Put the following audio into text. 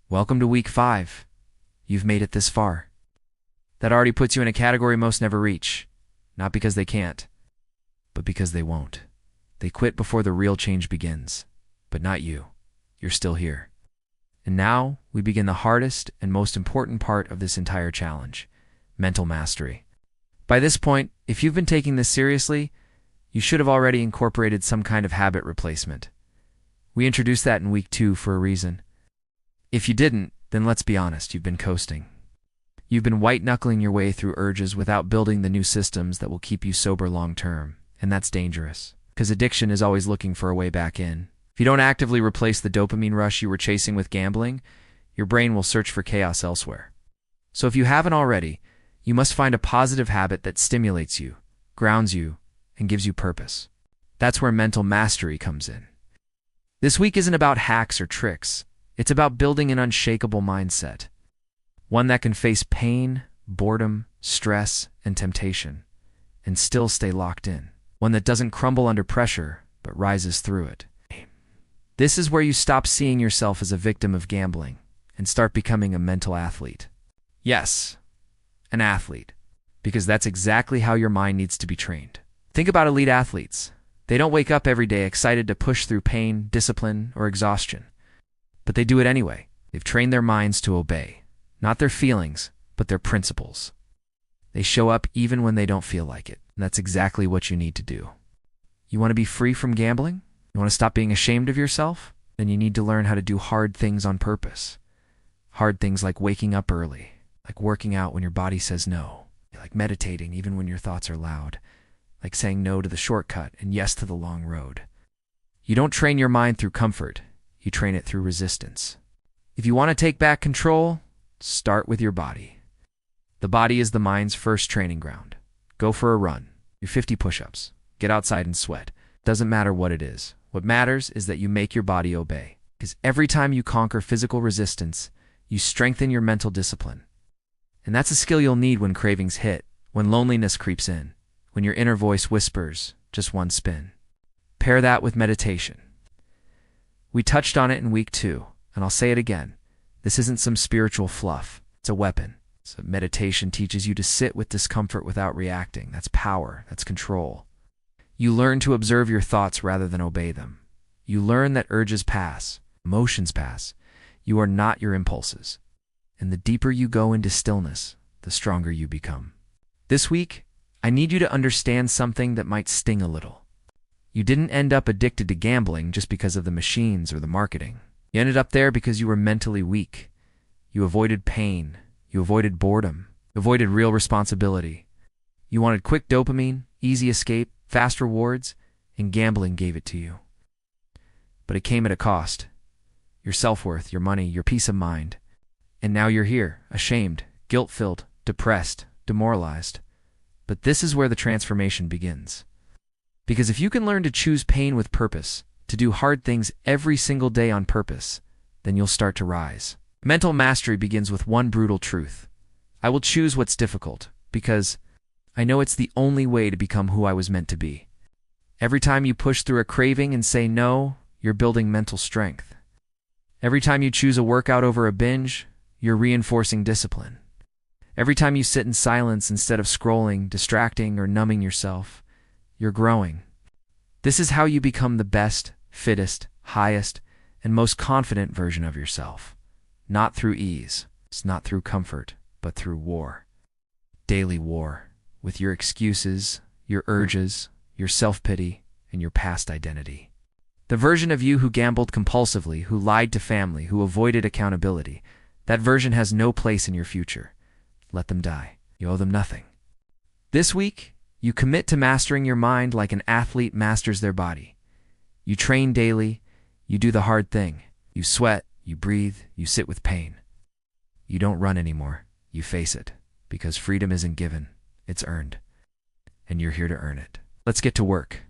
Welcome to week 5. You've made it this far. That already puts you in a category most never reach. Not because they can't, but because they won't. They quit before the real change begins. But not you. You're still here. And now, we begin the hardest and most important part of this entire challenge: mental mastery. By this point, if you've been taking this seriously, you should have already incorporated some kind of habit replacement. We introduced that in week 2 for a reason. If you didn't, then let's be honest, you've been coasting. You've been white-knuckling your way through urges without building the new systems that will keep you sober long-term, and that's dangerous, because addiction is always looking for a way back in. If you don't actively replace the dopamine rush you were chasing with gambling, your brain will search for chaos elsewhere. So if you haven't already, you must find a positive habit that stimulates you, grounds you, and gives you purpose. That's where mental mastery comes in. This week isn't about hacks or tricks. It's about building an unshakable mindset. One that can face pain, boredom, stress, and temptation, and still stay locked in. One that doesn't crumble under pressure, but rises through it. This is where you stop seeing yourself as a victim of gambling and start becoming a mental athlete. Yes, an athlete, because that's exactly how your mind needs to be trained. Think about elite athletes. They don't wake up every day excited to push through pain, discipline, or exhaustion. But they do it anyway. They've trained their minds to obey, not their feelings, but their principles. They show up even when they don't feel like it, and that's exactly what you need to do. You want to be free from gambling? You want to stop being ashamed of yourself? Then you need to learn how to do hard things on purpose. Hard things like waking up early, like working out when your body says no, like meditating even when your thoughts are loud, like saying no to the shortcut and yes to the long road. You don't train your mind through comfort. You train it through resistance. If you want to take back control, start with your body. The body is the mind's first training ground. Go for a run. Do 50 push-ups. Get outside and sweat. Doesn't matter what it is. What matters is that you make your body obey. Because every time you conquer physical resistance, you strengthen your mental discipline. And that's a skill you'll need when cravings hit, when loneliness creeps in, when your inner voice whispers, just one spin. Pair that with meditation. We touched on it in week 2, and I'll say it again. This isn't some spiritual fluff. It's a weapon. So meditation teaches you to sit with discomfort without reacting. That's power. That's control. You learn to observe your thoughts rather than obey them. You learn that urges pass, emotions pass. You are not your impulses. And the deeper you go into stillness, the stronger you become. This week, I need you to understand something that might sting a little. You didn't end up addicted to gambling just because of the machines or the marketing. You ended up there because you were mentally weak. You avoided pain. You avoided boredom. You avoided real responsibility. You wanted quick dopamine, easy escape, fast rewards, and gambling gave it to you. But it came at a cost. Your self-worth, your money, your peace of mind. And now you're here, ashamed, guilt-filled, depressed, demoralized. But this is where the transformation begins. Because if you can learn to choose pain with purpose, to do hard things every single day on purpose, then you'll start to rise. Mental mastery begins with one brutal truth. I will choose what's difficult, because I know it's the only way to become who I was meant to be. Every time you push through a craving and say no, you're building mental strength. Every time you choose a workout over a binge, you're reinforcing discipline. Every time you sit in silence instead of scrolling, distracting, or numbing yourself, you're growing. This is how you become the best, fittest, highest, and most confident version of yourself. Not through ease, it's not through comfort, but through war. Daily war, with your excuses, your urges, your self-pity, and your past identity. The version of you who gambled compulsively, who lied to family, who avoided accountability, that version has no place in your future. Let them die. You owe them nothing. This week, you commit to mastering your mind like an athlete masters their body. You train daily, you do the hard thing. You sweat, you breathe, you sit with pain. You don't run anymore, you face it, because freedom isn't given, it's earned. And you're here to earn it. Let's get to work.